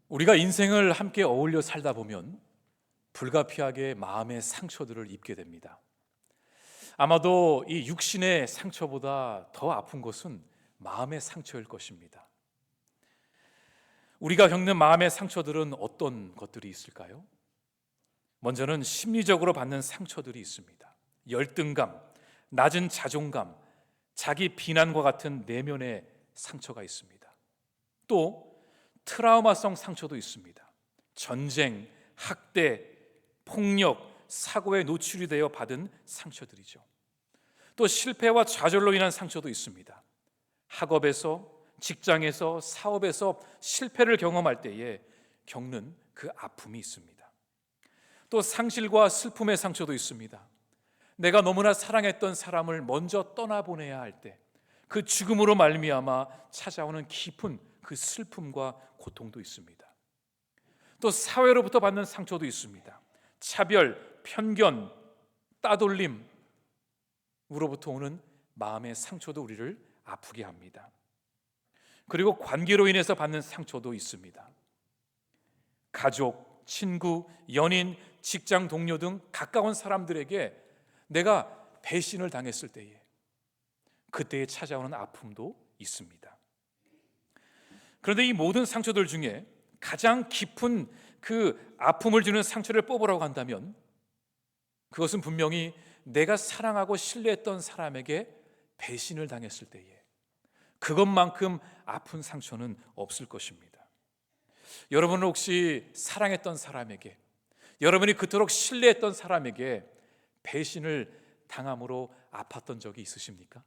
우리가 인생을 함께 어울려 살다 보면 불가피하게 마음의 상처들을 입게 됩니다. 아마도 이 육신의 상처보다 더 아픈 것은 마음의 상처일 것입니다. 우리가 겪는 마음의 상처들은 어떤 것들이 있을까요? 먼저는 심리적으로 받는 상처들이 있습니다. 열등감, 낮은 자존감, 자기 비난과 같은 내면의 상처가 있습니다. 또 트라우마성 상처도 있습니다. 전쟁, 학대, 폭력, 사고에 노출이 되어 받은 상처들이죠. 또 실패와 좌절로 인한 상처도 있습니다. 학업에서, 직장에서, 사업에서 실패를 경험할 때에 겪는 그 아픔이 있습니다. 또 상실과 슬픔의 상처도 있습니다. 내가 너무나 사랑했던 사람을 먼저 떠나보내야 할 때 그 죽음으로 말미암아 찾아오는 깊은 그 슬픔과 고통도 있습니다. 또 사회로부터 받는 상처도 있습니다. 차별, 편견, 따돌림으로부터 오는 마음의 상처도 우리를 아프게 합니다. 그리고 관계로 인해서 받는 상처도 있습니다. 가족, 친구, 연인, 직장 동료 등 가까운 사람들에게 내가 배신을 당했을 때에 그때에 찾아오는 아픔도 있습니다. 그런데 이 모든 상처들 중에 가장 깊은 그 아픔을 주는 상처를 뽑으라고 한다면 그것은 분명히 내가 사랑하고 신뢰했던 사람에게 배신을 당했을 때에 그것만큼 아픈 상처는 없을 것입니다. 여러분은 혹시 사랑했던 사람에게, 여러분이 그토록 신뢰했던 사람에게 배신을 당함으로 아팠던 적이 있으십니까?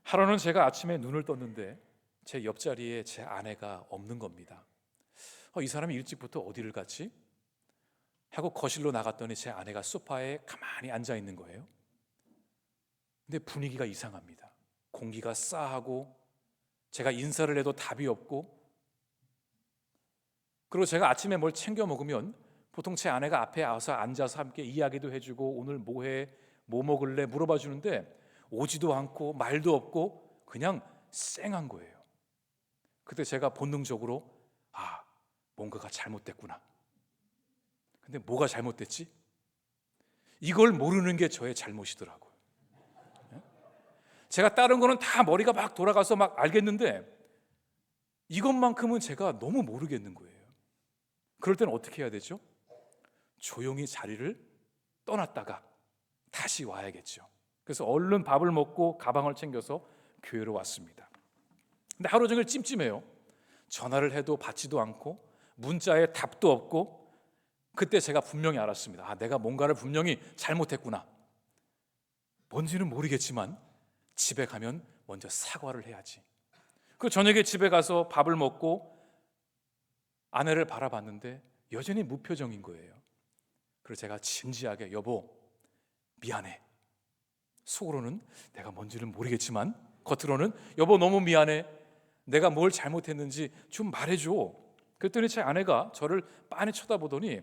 하루는 제가 아침에 눈을 떴는데 제 옆자리에 제 아내가 없는 겁니다. 이 사람이 일찍부터 어디를 갔지? 하고 거실로 나갔더니 제 아내가 소파에 가만히 앉아 있는 거예요. 근데 분위기가 이상합니다. 공기가 싸하고 제가 인사를 해도 답이 없고, 그리고 제가 아침에 뭘 챙겨 먹으면 보통 제 아내가 앞에 와서 앉아서 함께 이야기도 해주고 오늘 뭐 해? 뭐 먹을래? 물어봐 주는데 오지도 않고 말도 없고 그냥 쌩한 거예요. 그때 제가 본능적으로 뭔가가 잘못됐구나. 근데 뭐가 잘못됐지? 이걸 모르는 게 저의 잘못이더라고요. 제가 다른 거는 다 머리가 막 돌아가서 막 알겠는데 이것만큼은 제가 너무 모르겠는 거예요. 그럴 때는 어떻게 해야 되죠? 조용히 자리를 떠났다가 다시 와야겠죠. 그래서 얼른 밥을 먹고 가방을 챙겨서 교회로 왔습니다. 근데 하루 종일 찜찜해요. 전화를 해도 받지도 않고 문자에 답도 없고, 그때 제가 분명히 알았습니다. 내가 뭔가를 분명히 잘못했구나. 뭔지는 모르겠지만 집에 가면 먼저 사과를 해야지. 그 저녁에 집에 가서 밥을 먹고 아내를 바라봤는데 여전히 무표정인 거예요. 그래서 제가 진지하게 여보 미안해. 속으로는 내가 뭔지는 모르겠지만 겉으로는 여보 너무 미안해. 내가 뭘 잘못했는지 좀 말해줘. 그랬더니 제 아내가 저를 빤히 쳐다보더니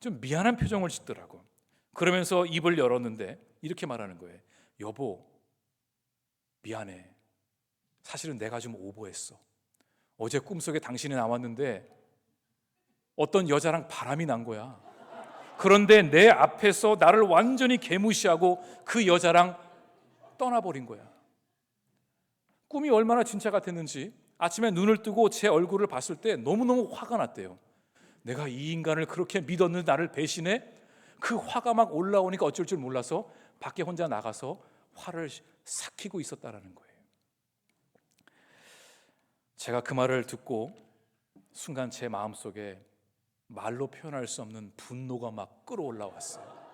좀 미안한 표정을 짓더라고. 그러면서 입을 열었는데 이렇게 말하는 거예요. 여보 미안해. 사실은 내가 좀 오버했어. 어제 꿈속에 당신이 나왔는데 어떤 여자랑 바람이 난 거야. 그런데 내 앞에서 나를 완전히 개무시하고 그 여자랑 떠나버린 거야. 꿈이 얼마나 진짜 같았는지 아침에 눈을 뜨고 제 얼굴을 봤을 때 너무너무 화가 났대요. 내가 이 인간을 그렇게 믿었는데 나를 배신해? 그 화가 막 올라오니까 어쩔 줄 몰라서 밖에 혼자 나가서 화를 삭히고 있었다라는 거예요. 제가 그 말을 듣고 순간 제 마음속에 말로 표현할 수 없는 분노가 막 끌어올라왔어요.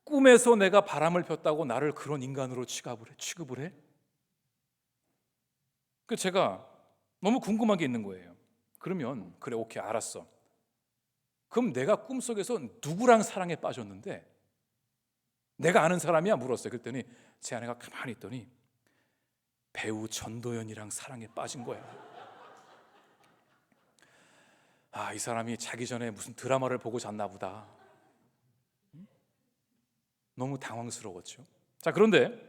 꿈에서 내가 바람을 폈다고 나를 그런 인간으로 취급을 해? 그 제가 너무 궁금한 게 있는 거예요. 그러면 그래 오케이 알았어. 그럼 내가 꿈속에서 누구랑 사랑에 빠졌는데 내가 아는 사람이야? 물었어요. 그랬더니 제 아내가 가만히 있더니 배우 전도연이랑 사랑에 빠진 거야. 이 사람이 자기 전에 무슨 드라마를 보고 잤나 보다. 너무 당황스러웠죠. 자, 그런데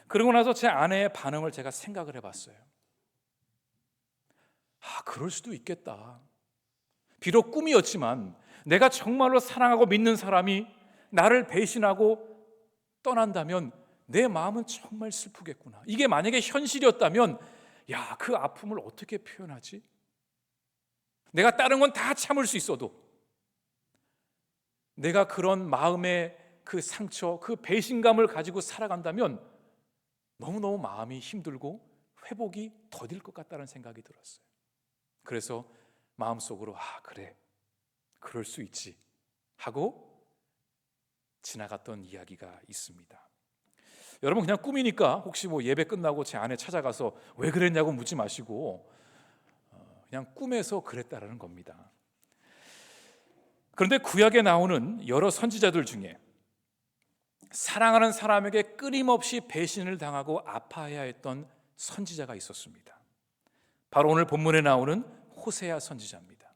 그러고 나서 제 아내의 반응을 제가 생각을 해봤어요. 그럴 수도 있겠다. 비록 꿈이었지만 내가 정말로 사랑하고 믿는 사람이 나를 배신하고 떠난다면 내 마음은 정말 슬프겠구나. 이게 만약에 현실이었다면 그 아픔을 어떻게 표현하지? 내가 다른 건 다 참을 수 있어도 내가 그런 마음의 그 상처, 그 배신감을 가지고 살아간다면 너무너무 마음이 힘들고 회복이 더딜 것 같다는 생각이 들었어요. 그래서 마음속으로 그래, 그럴 수 있지 하고 지나갔던 이야기가 있습니다. 여러분, 그냥 꿈이니까 혹시 예배 끝나고 제 아내 찾아가서 왜 그랬냐고 묻지 마시고 그냥 꿈에서 그랬다라는 겁니다. 그런데 구약에 나오는 여러 선지자들 중에 사랑하는 사람에게 끊임없이 배신을 당하고 아파해야 했던 선지자가 있었습니다. 바로 오늘 본문에 나오는 호세아 선지자입니다.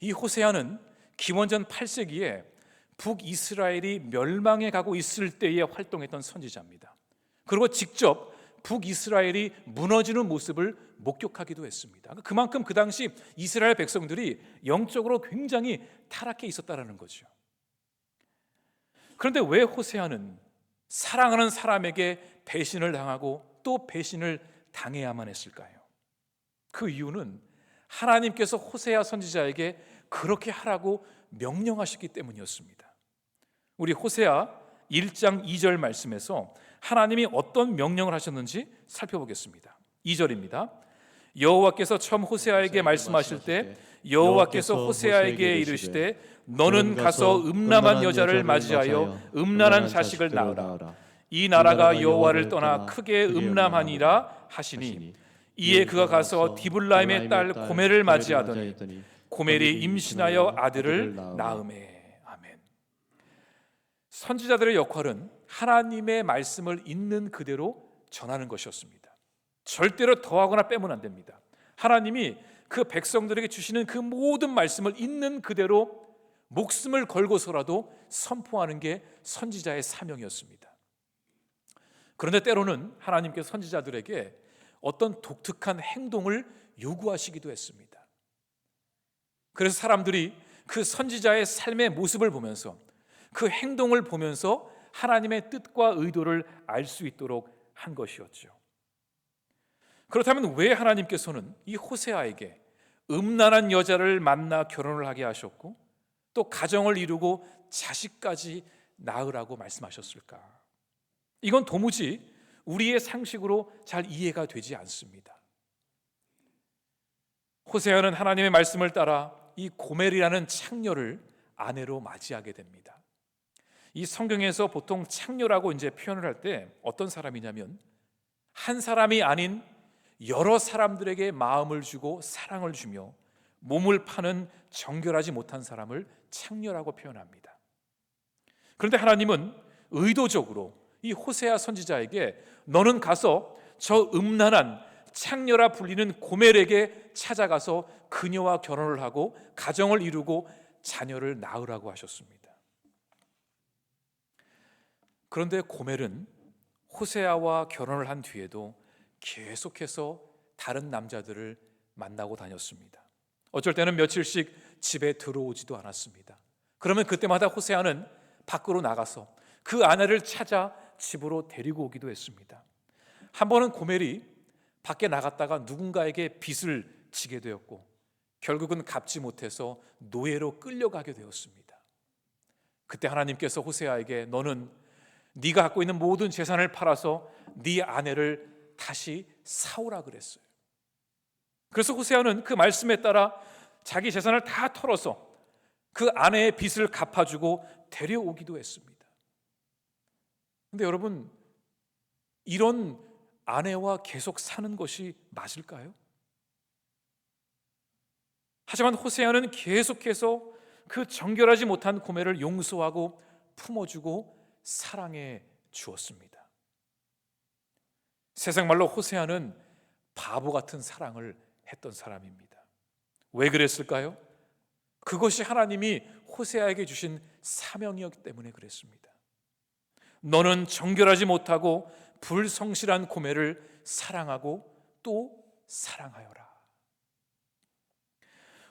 이 호세아는 기원전 8세기에 북이스라엘이 멸망해 가고 있을 때에 활동했던 선지자입니다. 그리고 직접 북이스라엘이 무너지는 모습을 목격하기도 했습니다. 그만큼 그 당시 이스라엘 백성들이 영적으로 굉장히 타락해 있었다는 거죠. 그런데 왜 호세아는 사랑하는 사람에게 배신을 당하고 또 배신을 당해야만 했을까요? 그 이유는 하나님께서 호세아 선지자에게 그렇게 하라고 명령하셨기 때문이었습니다. 우리 호세아 1장 2절 말씀에서 하나님이 어떤 명령을 하셨는지 살펴보겠습니다. 2절입니다. 여호와께서 처음 호세아에게 말씀하실 때 여호와께서 호세아에게 이르시되 너는 가서 음란한 여자를 맞이하여 음란한 자식을 낳으라. 이 나라가 여호와를 떠나 크게 음란하니라 하시니 이에 그가 가서 디블라임의 딸 고멜을 맞이하더니 고멜이 임신하여 아들을 낳으매. 아멘. 선지자들의 역할은 하나님의 말씀을 있는 그대로 전하는 것이었습니다. 절대로 더하거나 빼면 안 됩니다. 하나님이 그 백성들에게 주시는 그 모든 말씀을 있는 그대로 목숨을 걸고서라도 선포하는 게 선지자의 사명이었습니다. 그런데 때로는 하나님께서 선지자들에게 어떤 독특한 행동을 요구하시기도 했습니다. 그래서 사람들이 그 선지자의 삶의 모습을 보면서 그 행동을 보면서 하나님의 뜻과 의도를 알 수 있도록 한 것이었죠. 그렇다면 왜 하나님께서는 이 호세아에게 음란한 여자를 만나 결혼을 하게 하셨고 또 가정을 이루고 자식까지 낳으라고 말씀하셨을까? 이건 도무지 우리의 상식으로 잘 이해가 되지 않습니다. 호세아는 하나님의 말씀을 따라 이 고멜이라는 창녀를 아내로 맞이하게 됩니다. 이 성경에서 보통 창녀라고 이제 표현을 할 때 어떤 사람이냐면 한 사람이 아닌 여러 사람들에게 마음을 주고 사랑을 주며 몸을 파는 정결하지 못한 사람을 창녀라고 표현합니다. 그런데 하나님은 의도적으로 이 호세아 선지자에게 너는 가서 저 음란한 창녀라 불리는 고멜에게 찾아가서 그녀와 결혼을 하고 가정을 이루고 자녀를 낳으라고 하셨습니다. 그런데 고멜은 호세아와 결혼을 한 뒤에도 계속해서 다른 남자들을 만나고 다녔습니다. 어쩔 때는 며칠씩 집에 들어오지도 않았습니다. 그러면 그때마다 호세아는 밖으로 나가서 그 아내를 찾아 집으로 데리고 오기도 했습니다. 한 번은 고멜이 밖에 나갔다가 누군가에게 빚을 지게 되었고 결국은 갚지 못해서 노예로 끌려가게 되었습니다. 그때 하나님께서 호세아에게 너는 네가 갖고 있는 모든 재산을 팔아서 네 아내를 다시 사오라 그랬어요. 그래서 호세아는 그 말씀에 따라 자기 재산을 다 털어서 그 아내의 빚을 갚아주고 데려오기도 했습니다. 그런데 여러분, 이런 아내와 계속 사는 것이 맞을까요? 하지만 호세아는 계속해서 그 정결하지 못한 고멜을 용서하고 품어주고 사랑해 주었습니다. 세상 말로 호세아는 바보 같은 사랑을 했던 사람입니다. 왜 그랬을까요? 그것이 하나님이 호세아에게 주신 사명이었기 때문에 그랬습니다. 너는 정결하지 못하고 불성실한 고멜을 사랑하고 또 사랑하여라.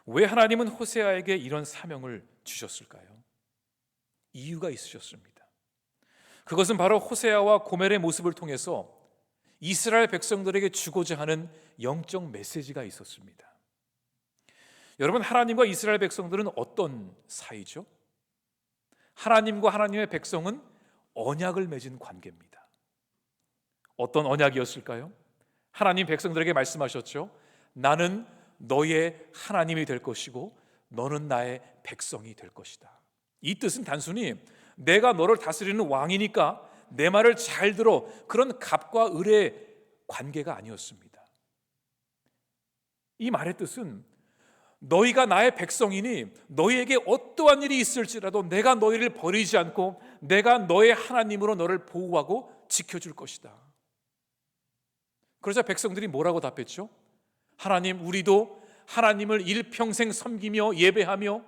왜 하나님은 호세아에게 이런 사명을 주셨을까요? 이유가 있으셨습니다. 그것은 바로 호세아와 고멜의 모습을 통해서 이스라엘 백성들에게 주고자 하는 영적 메시지가 있었습니다. 여러분, 하나님과 이스라엘 백성들은 어떤 사이죠? 하나님과 하나님의 백성은 언약을 맺은 관계입니다. 어떤 언약이었을까요? 하나님 백성들에게 말씀하셨죠. 나는 너의 하나님이 될 것이고 너는 나의 백성이 될 것이다. 이 뜻은 단순히 내가 너를 다스리는 왕이니까 내 말을 잘 들어, 그런 갑과 을의 관계가 아니었습니다. 이 말의 뜻은 너희가 나의 백성이니 너희에게 어떠한 일이 있을지라도 내가 너희를 버리지 않고 내가 너의 하나님으로 너를 보호하고 지켜줄 것이다. 그러자 백성들이 뭐라고 답했죠? 하나님, 우리도 하나님을 일평생 섬기며 예배하며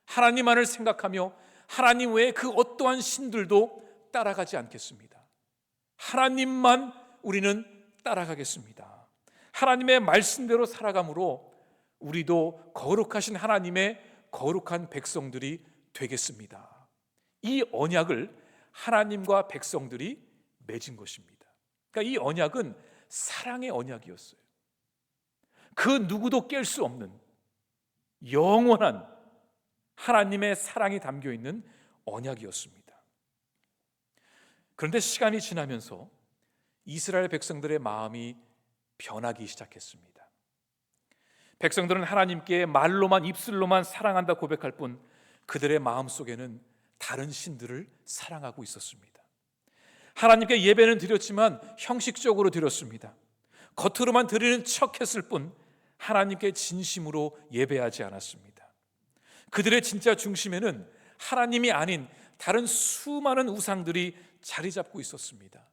하나님만을 생각하며 하나님 외에 그 어떠한 신들도 따라가지 않겠습니다. 하나님만 우리는 따라가겠습니다. 하나님의 말씀대로 살아감으로 우리도 거룩하신 하나님의 거룩한 백성들이 되겠습니다. 이 언약을 하나님과 백성들이 맺은 것입니다. 그러니까 이 언약은 사랑의 언약이었어요. 그 누구도 깰 수 없는 영원한 하나님의 사랑이 담겨 있는 언약이었습니다. 그런데 시간이 지나면서 이스라엘 백성들의 마음이 변하기 시작했습니다. 백성들은 하나님께 말로만, 입술로만 사랑한다 고백할 뿐 그들의 마음속에는 다른 신들을 사랑하고 있었습니다. 하나님께 예배는 드렸지만 형식적으로 드렸습니다. 겉으로만 드리는 척했을 뿐 하나님께 진심으로 예배하지 않았습니다. 그들의 진짜 중심에는 하나님이 아닌 다른 수많은 우상들이 자리 잡고 있었습니다.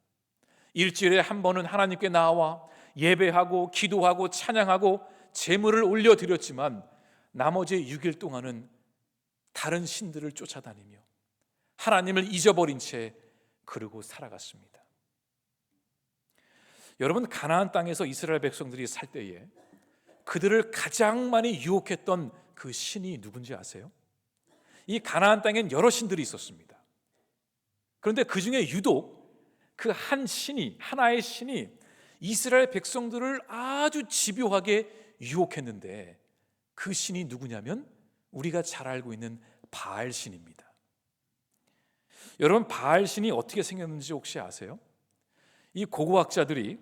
일주일에 한 번은 하나님께 나와 예배하고 기도하고 찬양하고 제물을 올려드렸지만 나머지 6일 동안은 다른 신들을 쫓아다니며 하나님을 잊어버린 채 그러고 살아갔습니다. 여러분, 가나안 땅에서 이스라엘 백성들이 살 때에 그들을 가장 많이 유혹했던 그 신이 누군지 아세요? 이 가나안 땅엔 여러 신들이 있었습니다. 그런데 그 중에 유독 그 한 신이, 하나의 신이 이스라엘 백성들을 아주 집요하게 유혹했는데 그 신이 누구냐면 우리가 잘 알고 있는 바알 신입니다. 여러분, 바알 신이 어떻게 생겼는지 혹시 아세요? 이 고고학자들이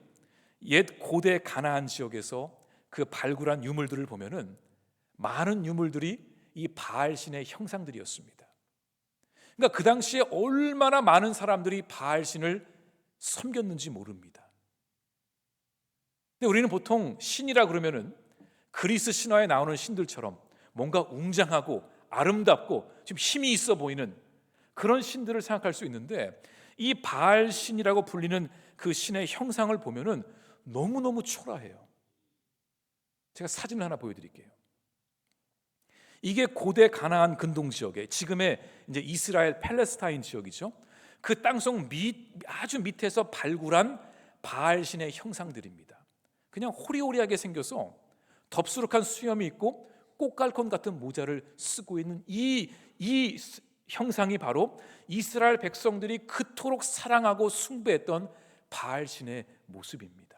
옛 고대 가나안 지역에서 그 발굴한 유물들을 보면은 많은 유물들이 이 바알 신의 형상들이었습니다. 그러니까 그 당시에 얼마나 많은 사람들이 바알 신을 섬겼는지 모릅니다. 근데 우리는 보통 신이라 그러면은 그리스 신화에 나오는 신들처럼 뭔가 웅장하고 아름답고 좀 힘이 있어 보이는 그런 신들을 생각할 수 있는데 이 바알 신이라고 불리는 그 신의 형상을 보면은 너무너무 초라해요. 제가 사진을 하나 보여드릴게요. 이게 고대 가나안 근동 지역에 지금의 이제 이스라엘 팔레스타인 지역이죠. 그 땅속 아주 밑에서 발굴한 바알 신의 형상들입니다. 그냥 호리호리하게 생겨서 덥수룩한 수염이 있고 꽃갈콘 같은 모자를 쓰고 있는 이 형상이 바로 이스라엘 백성들이 그토록 사랑하고 숭배했던 바알 신의 모습입니다.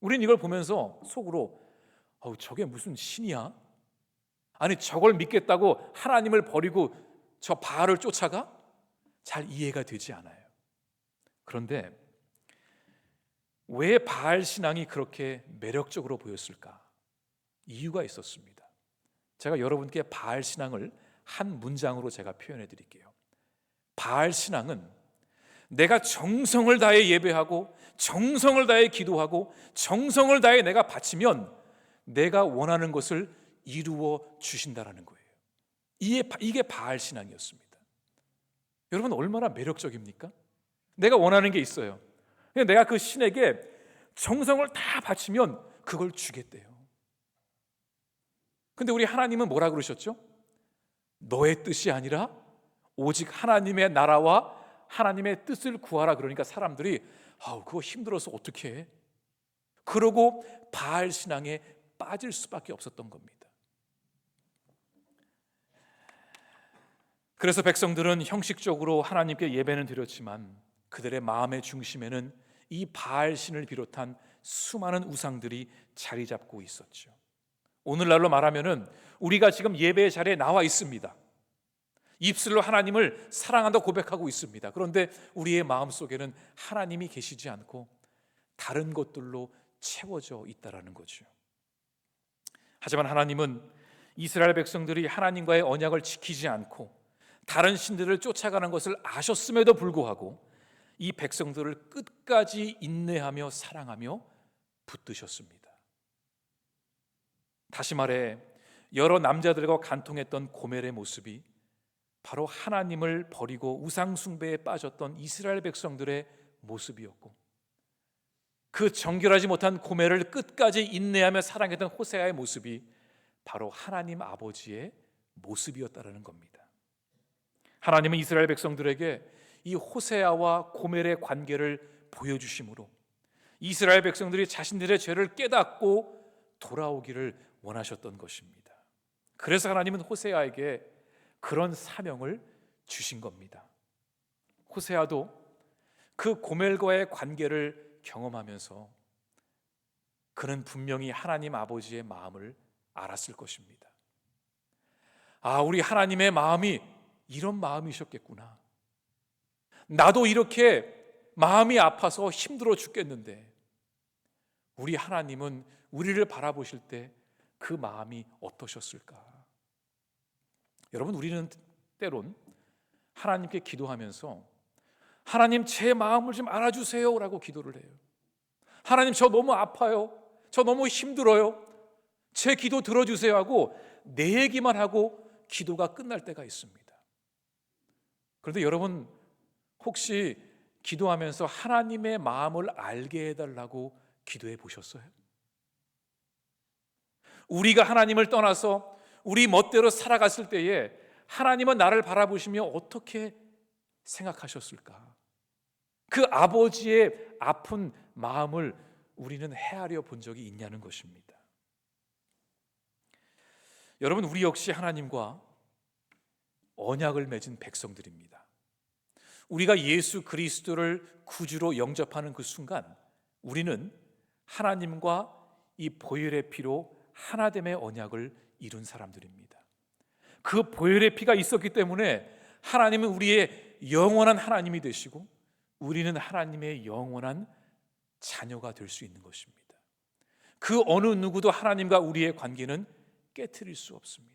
우린 이걸 보면서 속으로 저게 무슨 신이야? 아니 저걸 믿겠다고 하나님을 버리고 저 바알을 쫓아가? 잘 이해가 되지 않아요. 그런데 왜 바알 신앙이 그렇게 매력적으로 보였을까? 이유가 있었습니다. 제가 여러분께 바알 신앙을 한 문장으로 제가 표현해 드릴게요. 바알 신앙은 내가 정성을 다해 예배하고 정성을 다해 기도하고 정성을 다해 내가 바치면 내가 원하는 것을 이루어 주신다라는 거예요. 이게 바알 신앙이었습니다. 여러분, 얼마나 매력적입니까? 내가 원하는 게 있어요. 내가 그 신에게 정성을 다 바치면 그걸 주겠대요. 근데 우리 하나님은 뭐라 그러셨죠? 너의 뜻이 아니라 오직 하나님의 나라와 하나님의 뜻을 구하라. 그러니까 사람들이 그거 힘들어서 어떻게 해? 그러고 바알 신앙에 빠질 수밖에 없었던 겁니다. 그래서 백성들은 형식적으로 하나님께 예배는 드렸지만 그들의 마음의 중심에는 이 바알신을 비롯한 수많은 우상들이 자리 잡고 있었죠. 오늘날로 말하면은 우리가 지금 예배의 자리에 나와 있습니다. 입술로 하나님을 사랑한다 고백하고 있습니다. 그런데 우리의 마음속에는 하나님이 계시지 않고 다른 것들로 채워져 있다라는 거죠. 하지만 하나님은 이스라엘 백성들이 하나님과의 언약을 지키지 않고 다른 신들을 쫓아가는 것을 아셨음에도 불구하고 이 백성들을 끝까지 인내하며 사랑하며 붙드셨습니다. 다시 말해 여러 남자들과 간통했던 고멜의 모습이 바로 하나님을 버리고 우상 숭배에 빠졌던 이스라엘 백성들의 모습이었고, 그 정결하지 못한 고멜을 끝까지 인내하며 사랑했던 호세아의 모습이 바로 하나님 아버지의 모습이었다라는 겁니다. 하나님은 이스라엘 백성들에게 이 호세아와 고멜의 관계를 보여주심으로 이스라엘 백성들이 자신들의 죄를 깨닫고 돌아오기를 원하셨던 것입니다. 그래서 하나님은 호세아에게 그런 사명을 주신 겁니다. 호세아도 그 고멜과의 관계를 경험하면서 그는 분명히 하나님 아버지의 마음을 알았을 것입니다. 아, 우리 하나님의 마음이 이런 마음이셨겠구나. 나도 이렇게 마음이 아파서 힘들어 죽겠는데 우리 하나님은 우리를 바라보실 때 그 마음이 어떠셨을까? 여러분, 우리는 때론 하나님께 기도하면서 하나님 제 마음을 좀 알아주세요 라고 기도를 해요. 하나님 저 너무 아파요. 저 너무 힘들어요. 제 기도 들어주세요 하고 내 얘기만 하고 기도가 끝날 때가 있습니다. 그런데 여러분, 혹시 기도하면서 하나님의 마음을 알게 해달라고 기도해 보셨어요? 우리가 하나님을 떠나서 우리 멋대로 살아갔을 때에 하나님은 나를 바라보시며 어떻게 생각하셨을까? 그 아버지의 아픈 마음을 우리는 헤아려 본 적이 있냐는 것입니다. 여러분, 우리 역시 하나님과 언약을 맺은 백성들입니다. 우리가 예수 그리스도를 구주로 영접하는 그 순간 우리는 하나님과 이 보혈의 피로 하나됨의 언약을 이룬 사람들입니다. 그 보혈의 피가 있었기 때문에 하나님은 우리의 영원한 하나님이 되시고 우리는 하나님의 영원한 자녀가 될 수 있는 것입니다. 그 어느 누구도 하나님과 우리의 관계는 깨트릴 수 없습니다.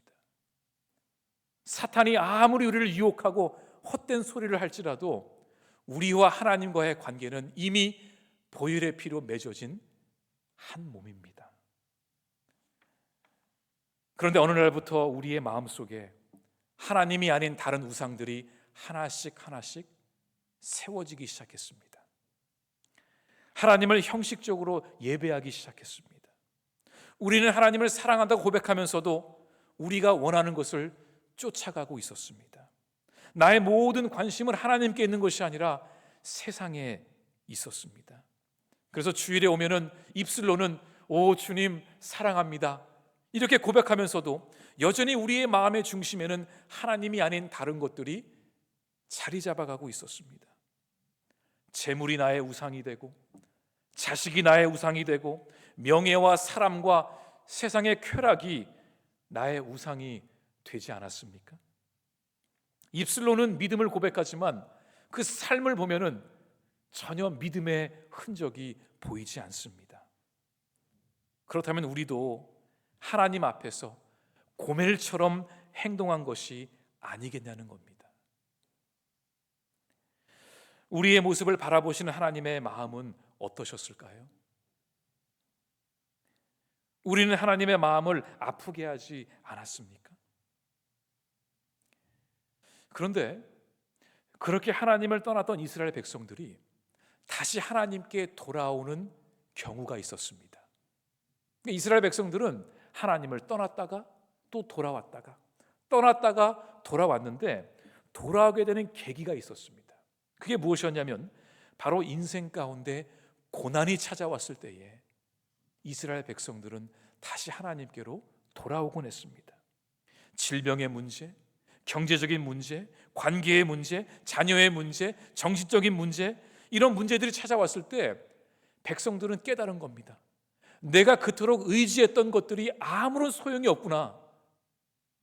사탄이 아무리 우리를 유혹하고 헛된 소리를 할지라도 우리와 하나님과의 관계는 이미 보혈의 피로 맺어진 한 몸입니다. 그런데 어느 날부터 우리의 마음속에 하나님이 아닌 다른 우상들이 하나씩 세워지기 시작했습니다. 하나님을 형식적으로 예배하기 시작했습니다. 우리는 하나님을 사랑한다고 고백하면서도 우리가 원하는 것을 쫓아가고 있었습니다. 나의 모든 관심은 하나님께 있는 것이 아니라 세상에 있었습니다. 그래서 주일에 오면은 입술로는 오 주님 사랑합니다 이렇게 고백하면서도 여전히 우리의 마음의 중심에는 하나님이 아닌 다른 것들이 자리 잡아가고 있었습니다. 재물이 나의 우상이 되고 자식이 나의 우상이 되고 명예와 사람과 세상의 쾌락이 나의 우상이 되지 않았습니까? 입술로는 믿음을 고백하지만 그 삶을 보면은 전혀 믿음의 흔적이 보이지 않습니다. 그렇다면 우리도 하나님 앞에서 고멜처럼 행동한 것이 아니겠냐는 겁니다. 우리의 모습을 바라보시는 하나님의 마음은 어떠셨을까요? 우리는 하나님의 마음을 아프게 하지 않았습니까? 그런데 그렇게 하나님을 떠났던 이스라엘 백성들이 다시 하나님께 돌아오는 경우가 있었습니다. 이스라엘 백성들은 하나님을 떠났다가 또 돌아왔다가 떠났다가 돌아왔는데 돌아오게 되는 계기가 있었습니다. 그게 무엇이었냐면 바로 인생 가운데 고난이 찾아왔을 때에 이스라엘 백성들은 다시 하나님께로 돌아오곤 했습니다. 질병의 문제, 경제적인 문제, 관계의 문제, 자녀의 문제, 정신적인 문제, 이런 문제들이 찾아왔을 때 백성들은 깨달은 겁니다. 내가 그토록 의지했던 것들이 아무런 소용이 없구나.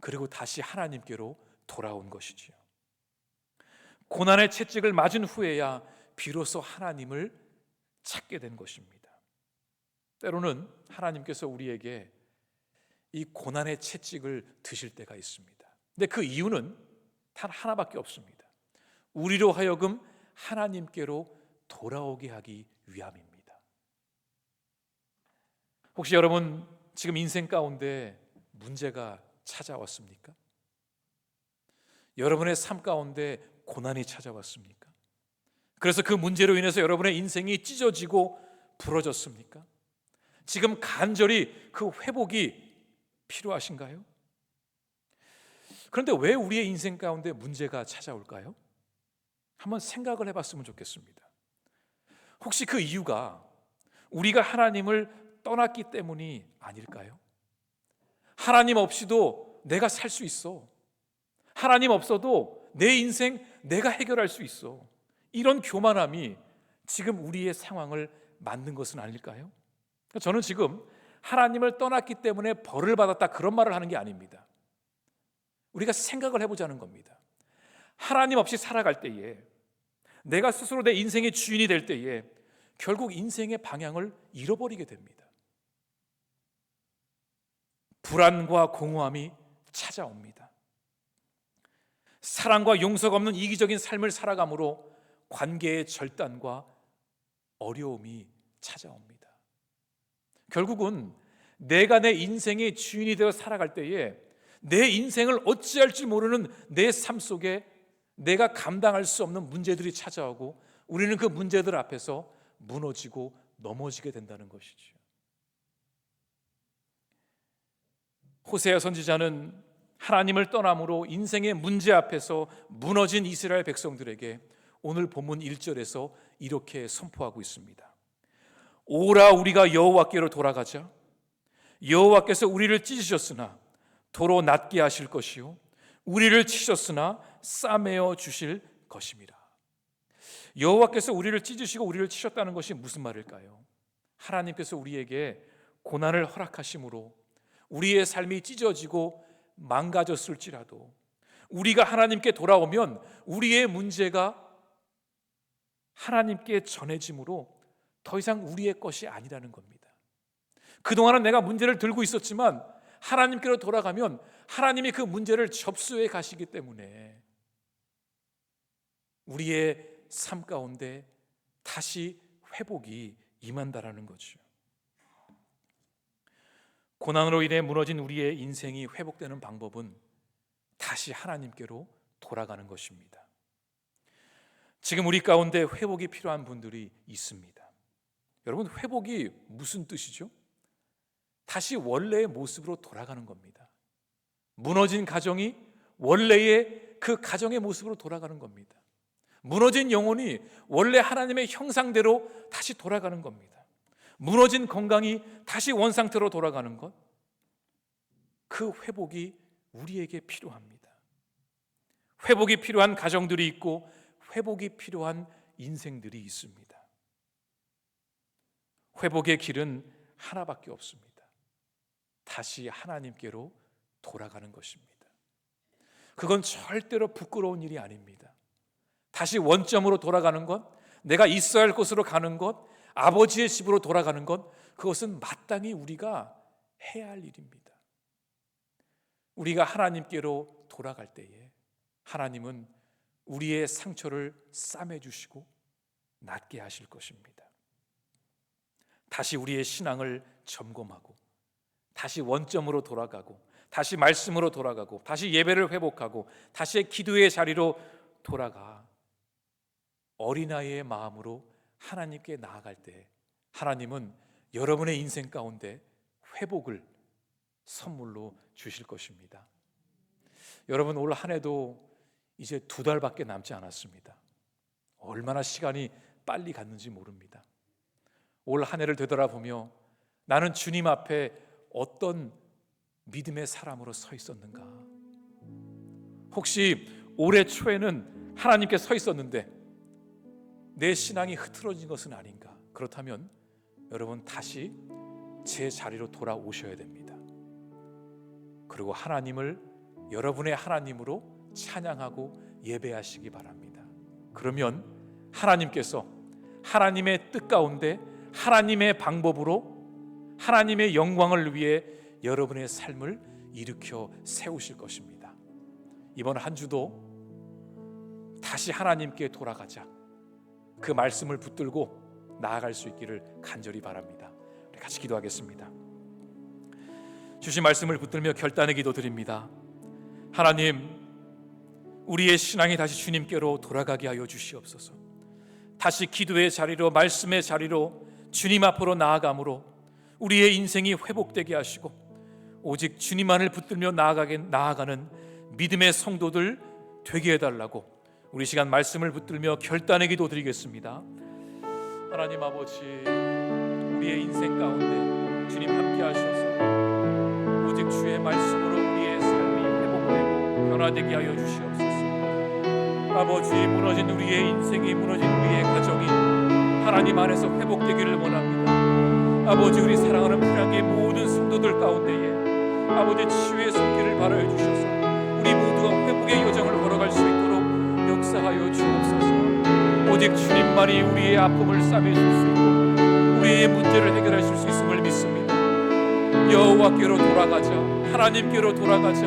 그리고 다시 하나님께로 돌아온 것이지요. 고난의 채찍을 맞은 후에야 비로소 하나님을 찾게 된 것입니다. 때로는 하나님께서 우리에게 이 고난의 채찍을 드실 때가 있습니다. 근데 그 이유는 단 하나밖에 없습니다. 우리로 하여금 하나님께로 돌아오게 하기 위함입니다. 혹시 여러분 지금 인생 가운데 문제가 찾아왔습니까? 여러분의 삶 가운데 고난이 찾아왔습니까? 그래서 그 문제로 인해서 여러분의 인생이 찢어지고 부러졌습니까? 지금 간절히 그 회복이 필요하신가요? 그런데 왜 우리의 인생 가운데 문제가 찾아올까요? 한번 생각을 해봤으면 좋겠습니다. 혹시 그 이유가 우리가 하나님을 떠났기 때문이 아닐까요? 하나님 없이도 내가 살 수 있어. 하나님 없어도 내 인생 내가 해결할 수 있어. 이런 교만함이 지금 우리의 상황을 만든 것은 아닐까요? 저는 지금 하나님을 떠났기 때문에 벌을 받았다 그런 말을 하는 게 아닙니다. 우리가 생각을 해보자는 겁니다. 하나님 없이 살아갈 때에, 내가 스스로 내 인생의 주인이 될 때에 결국 인생의 방향을 잃어버리게 됩니다. 불안과 공허함이 찾아옵니다. 사랑과 용서가 없는 이기적인 삶을 살아감으로 관계의 절단과 어려움이 찾아옵니다. 결국은 내가 내 인생의 주인이 되어 살아갈 때에 내 인생을 어찌할지 모르는 내 삶 속에 내가 감당할 수 없는 문제들이 찾아오고 우리는 그 문제들 앞에서 무너지고 넘어지게 된다는 것이죠. 호세아 선지자는 하나님을 떠남으로 인생의 문제 앞에서 무너진 이스라엘 백성들에게 오늘 본문 1절에서 이렇게 선포하고 있습니다. 오라 우리가 여호와께로 돌아가자. 여호와께서 우리를 찢으셨으나 도로 낫게 하실 것이요 우리를 치셨으나 싸매어 주실 것입니다. 여호와께서 우리를 찢으시고 우리를 치셨다는 것이 무슨 말일까요? 하나님께서 우리에게 고난을 허락하심으로 우리의 삶이 찢어지고 망가졌을지라도 우리가 하나님께 돌아오면 우리의 문제가 하나님께 전해짐으로 더 이상 우리의 것이 아니라는 겁니다. 그동안은 내가 문제를 들고 있었지만 하나님께로 돌아가면 하나님이 그 문제를 접수해 가시기 때문에 우리의 삶 가운데 다시 회복이 임한다라는 거죠. 고난으로 인해 무너진 우리의 인생이 회복되는 방법은 다시 하나님께로 돌아가는 것입니다. 지금 우리 가운데 회복이 필요한 분들이 있습니다. 여러분, 회복이 무슨 뜻이죠? 다시 원래의 모습으로 돌아가는 겁니다. 무너진 가정이 원래의 그 가정의 모습으로 돌아가는 겁니다. 무너진 영혼이 원래 하나님의 형상대로 다시 돌아가는 겁니다. 무너진 건강이 다시 원상태로 돌아가는 것, 그 회복이 우리에게 필요합니다. 회복이 필요한 가정들이 있고 회복이 필요한 인생들이 있습니다. 회복의 길은 하나밖에 없습니다. 다시 하나님께로 돌아가는 것입니다. 그건 절대로 부끄러운 일이 아닙니다. 다시 원점으로 돌아가는 것, 내가 있어야 할 곳으로 가는 것, 아버지의 집으로 돌아가는 것, 그것은 마땅히 우리가 해야 할 일입니다. 우리가 하나님께로 돌아갈 때에 하나님은 우리의 상처를 싸매주시고 낫게 하실 것입니다. 다시 우리의 신앙을 점검하고 다시 원점으로 돌아가고 다시 말씀으로 돌아가고 다시 예배를 회복하고 다시 기도의 자리로 돌아가 어린아이의 마음으로 하나님께 나아갈 때 하나님은 여러분의 인생 가운데 회복을 선물로 주실 것입니다. 여러분, 올 한 해도 이제 2달밖에 남지 않았습니다. 얼마나 시간이 빨리 갔는지 모릅니다. 올 한 해를 되돌아보며 나는 주님 앞에 어떤 믿음의 사람으로 서 있었는가? 혹시 올해 초에는 하나님께 서 있었는데 내 신앙이 흐트러진 것은 아닌가? 그렇다면 여러분 다시 제 자리로 돌아오셔야 됩니다. 그리고 하나님을 여러분의 하나님으로 찬양하고 예배하시기 바랍니다. 그러면 하나님께서 하나님의 뜻 가운데 하나님의 방법으로 하나님의 영광을 위해 여러분의 삶을 일으켜 세우실 것입니다. 이번 한 주도 다시 하나님께 돌아가자, 그 말씀을 붙들고 나아갈 수 있기를 간절히 바랍니다. 우리 같이 기도하겠습니다. 주신 말씀을 붙들며 결단의 기도 드립니다. 하나님, 우리의 신앙이 다시 주님께로 돌아가게 하여 주시옵소서. 다시 기도의 자리로, 말씀의 자리로 주님 앞으로 나아감으로 우리의 인생이 회복되게 하시고 오직 주님만을 붙들며 나아가는 믿음의 성도들 되게 해달라고 우리 시간 말씀을 붙들며 결단의 기도 드리겠습니다. 하나님 아버지, 우리의 인생 가운데 주님 함께 하셔서 오직 주의 말씀으로 우리의 삶이 회복되고 변화되게 하여 주시옵소서. 아버지, 무너진 우리의 인생이, 무너진 우리의 가정이 하나님 안에서 회복되기를 원합니다. 아버지, 우리 사랑하는 프랑의 모든 성도들 가운데에 아버지 치유의 손길을 발하여 주셔서 우리 모두가 회복의 여정을 걸어갈 수 있도록 역사하여 주옵소서. 오직 주님만이 우리의 아픔을 싸매실 수 있고 우리의 문제를 해결하실 수 있음을 믿습니다. 여호와께로 돌아가자, 하나님께로 돌아가자.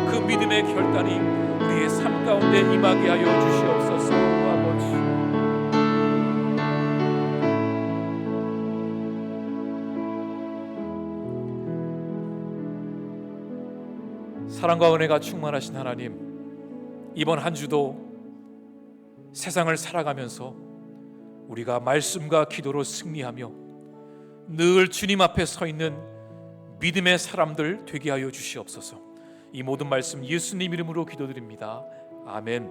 그 믿음의 결단이 우리의 삶 가운데 임하게 하여 주시옵소서. 아버지, 사랑과 은혜가 충만하신 하나님, 이번 한 주도 세상을 살아가면서 우리가 말씀과 기도로 승리하며 늘 주님 앞에 서 있는 믿음의 사람들 되게 하여 주시옵소서. 이 모든 말씀 예수님 이름으로 기도드립니다. 아멘.